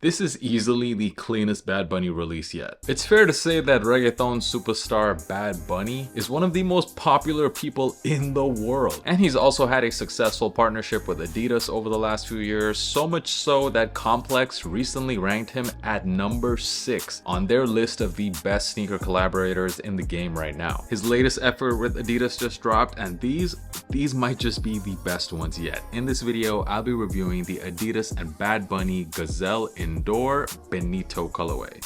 This is easily the cleanest Bad Bunny release yet. It's fair to say that reggaeton superstar Bad Bunny is one of the most popular people in the world. And he's also had a successful partnership with Adidas over the last few years, so much so that Complex recently ranked him at number 6 on their list of the best sneaker collaborators in the game right now. His latest effort with Adidas just dropped, and these might just be the best ones yet. In this video, I'll be reviewing the Adidas and Bad Bunny Gazelle Indoor Benito colorway.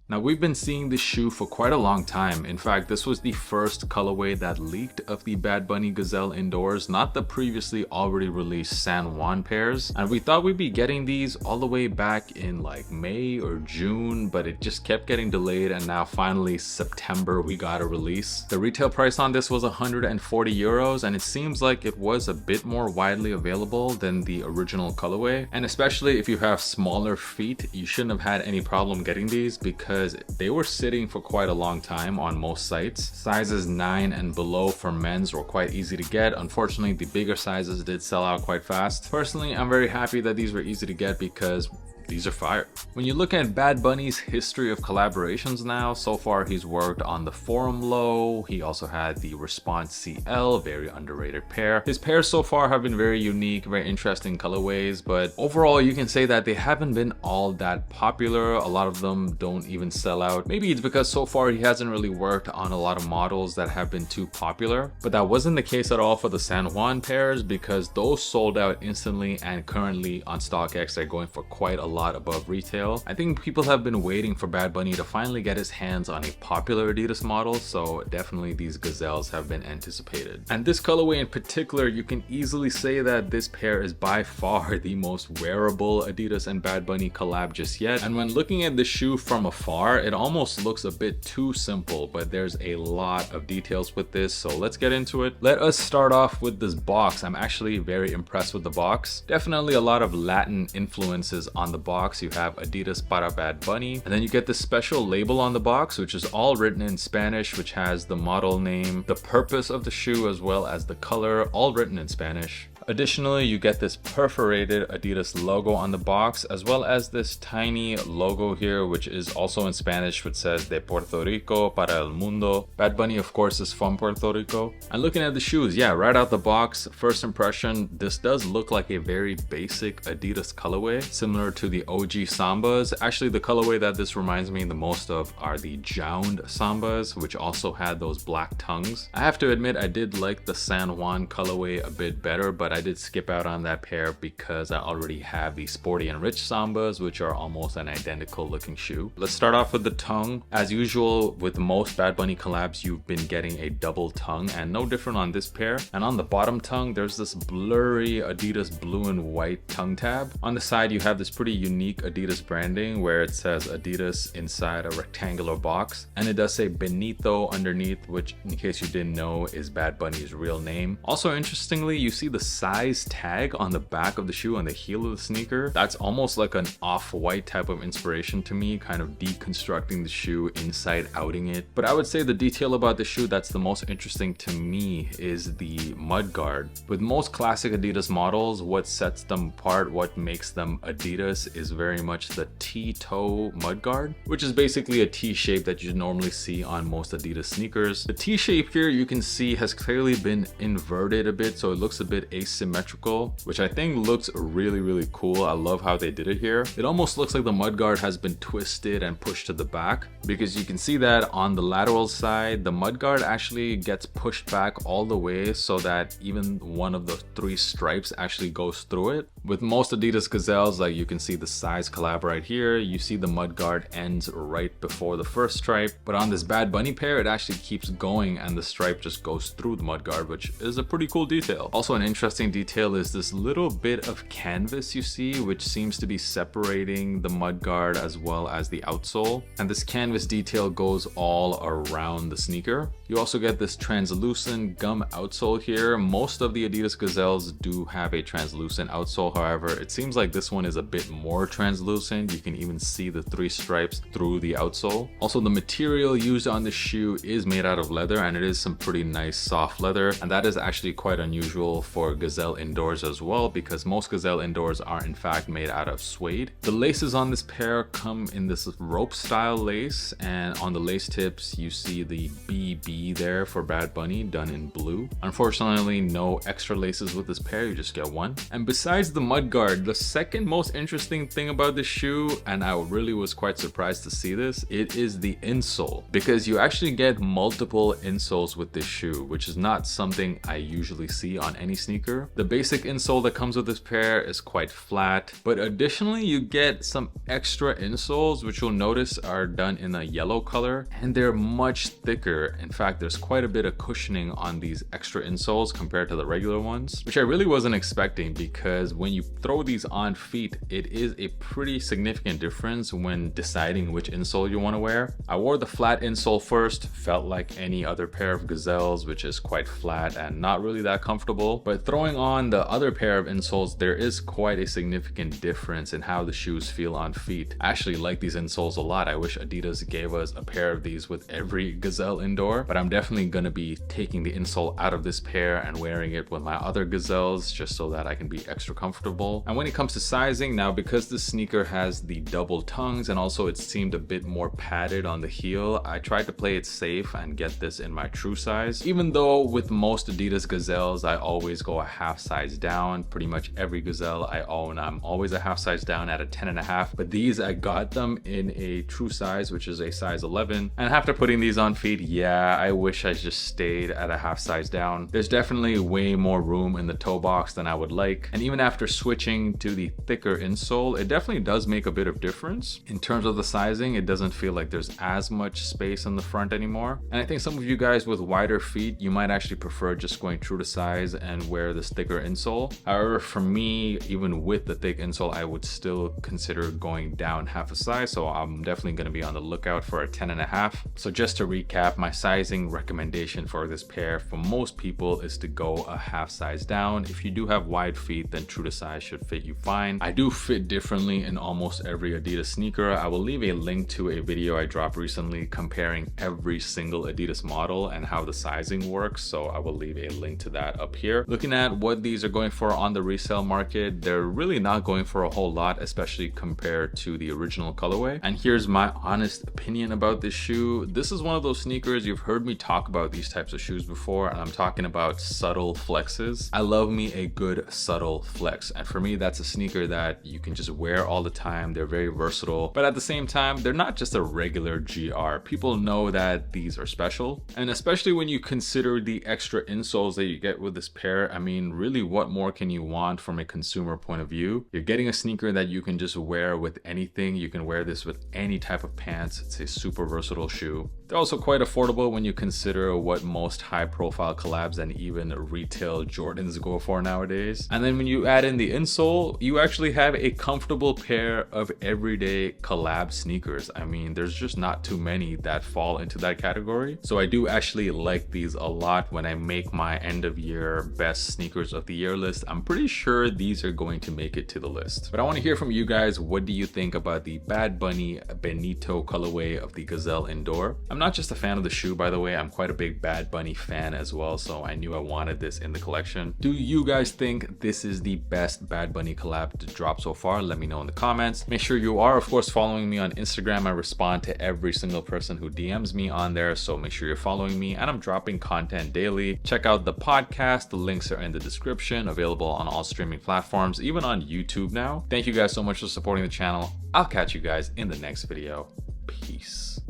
Now, we've been seeing this shoe for quite a long time. In fact, this was the first colorway that leaked of the Bad Bunny Gazelle Indoors, not the previously already released San Juan pairs. And we thought we'd be getting these all the way back in like May or June, but it just kept getting delayed, and now finally September we got a release. The retail price on this was 140 euros, and it seems like it was a bit more widely available than the original colorway. And especially if you have smaller feet, you shouldn't have had any problem getting these, because they were sitting for quite a long time on most sites. Sizes 9 and below for men's were quite easy to get. Unfortunately, the bigger sizes did sell out quite fast. Personally, I'm very happy that these were easy to get because these are fire. When you look at Bad Bunny's history of collaborations now, so far he's worked on the Forum Low. He also had the Response CL, very underrated pair. His pairs so far have been very unique, very interesting colorways, but overall you can say that they haven't been all that popular. A lot of them don't even sell out. Maybe it's because so far he hasn't really worked on a lot of models that have been too popular, but that wasn't the case at all for the San Juan pairs, because those sold out instantly, and currently on StockX they're going for quite a lot above retail. I think people have been waiting for Bad Bunny to finally get his hands on a popular Adidas model, so definitely these Gazelles have been anticipated. And this colorway in particular, you can easily say that this pair is by far the most wearable Adidas and Bad Bunny collab just yet. And when looking at the shoe from afar, it almost looks a bit too simple, but there's a lot of details with this, so let's get into it. Let us start off with this box. I'm actually very impressed with the box. Definitely a lot of Latin influences on the box. You have Adidas para Bad Bunny, and then you get this special label on the box, which is all written in Spanish, which has the model name, the purpose of the shoe, as well as the color, all written in Spanish. Additionally, you get this perforated Adidas logo on the box, as well as this tiny logo here, which is also in Spanish, which says De Puerto Rico para el mundo. Bad Bunny, of course, is from Puerto Rico. And looking at the shoes, yeah, right out the box, first impression, this does look like a very basic Adidas colorway, similar to the OG Sambas. Actually, the colorway that this reminds me the most of are the Jound Sambas, which also had those black tongues. I have to admit, I did like the San Juan colorway a bit better, but I did skip out on that pair because I already have the Sporty and Rich Sambas, which are almost an identical looking shoe. Let's start off with the tongue. As usual, with most Bad Bunny collabs, you've been getting a double tongue, and no different on this pair. And on the bottom tongue, there's this blurry Adidas blue and white tongue tab. On the side, you have this pretty unique Adidas branding where it says Adidas inside a rectangular box, and it does say Benito underneath, which, in case you didn't know, is Bad Bunny's real name. Also, interestingly, you see the size tag on the back of the shoe, on the heel of the sneaker. That's almost like an off-white type of inspiration to me, kind of deconstructing the shoe, inside outing it. But I would say the detail about the shoe that's the most interesting to me is the mudguard. With most classic Adidas models, what sets them apart, what makes them Adidas, is very much the T-toe mudguard, which is basically a T shape that you normally see on most Adidas sneakers. The T shape here, you can see, has clearly been inverted a bit, so it looks a bit asymmetrical, which I think looks really cool. I love how they did it here. It almost looks like the mudguard has been twisted and pushed to the back, because you can see that on the lateral side, the mudguard actually gets pushed back all the way so that even one of the 3 stripes actually goes through it. With most Adidas Gazelles, like you can see the size collab right here, you see the mudguard ends right before the first stripe, but on this Bad Bunny pair, it actually keeps going and the stripe just goes through the mudguard, which is a pretty cool detail. Also, an interesting detail is this little bit of canvas you see, which seems to be separating the mudguard as well as the outsole, and this canvas detail goes all around the sneaker. You also get this translucent gum outsole here. Most of the Adidas Gazelles do have a translucent outsole insole, however, it seems like this one is a bit more translucent. You can even see the 3 stripes through the outsole. Also, the material used on this shoe is made out of leather, and it is some pretty nice soft leather, and that is actually quite unusual for Gazelle indoors as well, because most Gazelle indoors are in fact made out of suede. The laces on this pair come in this rope style lace, and on the lace tips you see the BB there for Bad Bunny done in blue. Unfortunately, no extra laces with this pair, you just get one. And besides the mudguard, the second most interesting thing about this shoe, and I really was quite surprised to see this, it is the insole, because you actually get multiple insoles with this shoe, which is not something I usually see on any sneaker. The basic insole that comes with this pair is quite flat, but additionally you get some extra insoles, which you'll notice are done in a yellow color, and they're much thicker. In fact, there's quite a bit of cushioning on these extra insoles compared to the regular ones, which I really wasn't expecting, because when you throw these on feet, it is a pretty significant difference when deciding which insole you want to wear. I wore the flat insole first, felt like any other pair of Gazelles, which is quite flat and not really that comfortable, but throwing on the other pair of insoles, there is quite a significant difference in how the shoes feel on feet. I actually like these insoles a lot. I wish Adidas gave us a pair of these with every Gazelle indoor, but I'm definitely going to be taking the insole out of this pair and wearing it with my other Gazelles just so that I can be extra comfortable. And when it comes to sizing, now because this sneaker has the double tongues and also it seemed a bit more padded on the heel, I tried to play it safe and get this in my true size. Even though with most Adidas Gazelles, I always go a half size down. Pretty much every Gazelle I own, I'm always a half size down at a 10.5, but these I got them in a true size, which is a size 11. And after putting these on feet, yeah, I wish I just stayed at a half size down. There's definitely way more room in the toe box than I would like. And even after switching to the thicker insole, it definitely does make a bit of difference. In terms of the sizing, it doesn't feel like there's as much space in the front anymore. And I think some of you guys with wider feet, you might actually prefer just going true to size and wear this thicker insole. However, for me, even with the thick insole, I would still consider going down half a size. So I'm definitely going to be on the lookout for a 10.5. So just to recap, my sizing recommendation for this pair for most people is to go a half size down. If you do have wide feet, then true to size should fit you fine. I do fit differently in almost every Adidas sneaker. I will leave a link to a video I dropped recently comparing every single Adidas model and how the sizing works, so I will leave a link to that up here. Looking at what these are going for on the resale market, they're really not going for a whole lot, especially compared to the original colorway. And here's my honest opinion about this shoe. This is one of those sneakers, you've heard me talk about these types of shoes before, and I'm talking about subtle flexes. I love me a good subtle flex, and for me that's a sneaker that you can just wear all the time. They're very versatile, but at the same time they're not just a regular GR. People know that these are special, and especially when you consider the extra insoles that you get with this pair, I mean, really what more can you want from a consumer point of view? You're getting a sneaker that you can just wear with anything. You can wear this with any type of pants. It's a super versatile shoe. They're also quite affordable when you consider what most high profile collabs and even retail Jordans go for nowadays. And then when you add in the insole, you actually have a comfortable pair of everyday collab sneakers. I mean, there's just not too many that fall into that category. So I do actually like these a lot. When I make my end of year best sneakers of the year list, I'm pretty sure these are going to make it to the list. But I want to hear from you guys. What do you think about the Bad Bunny Benito colorway of the Gazelle Indoor? I'm not just a fan of the shoe, by the way. I'm quite a big Bad Bunny fan as well, so I knew I wanted this in the collection. Do you guys think this is the best Bad Bunny collab to drop so far? Let me know in the comments. Make sure you are, of course, following me on Instagram. I respond to every single person who DMs me on there, so make sure you're following me, and I'm dropping content daily. Check out the podcast. The links are in the description, available on all streaming platforms, even on YouTube now. Thank you guys so much for supporting the channel. I'll catch you guys in the next video. Peace.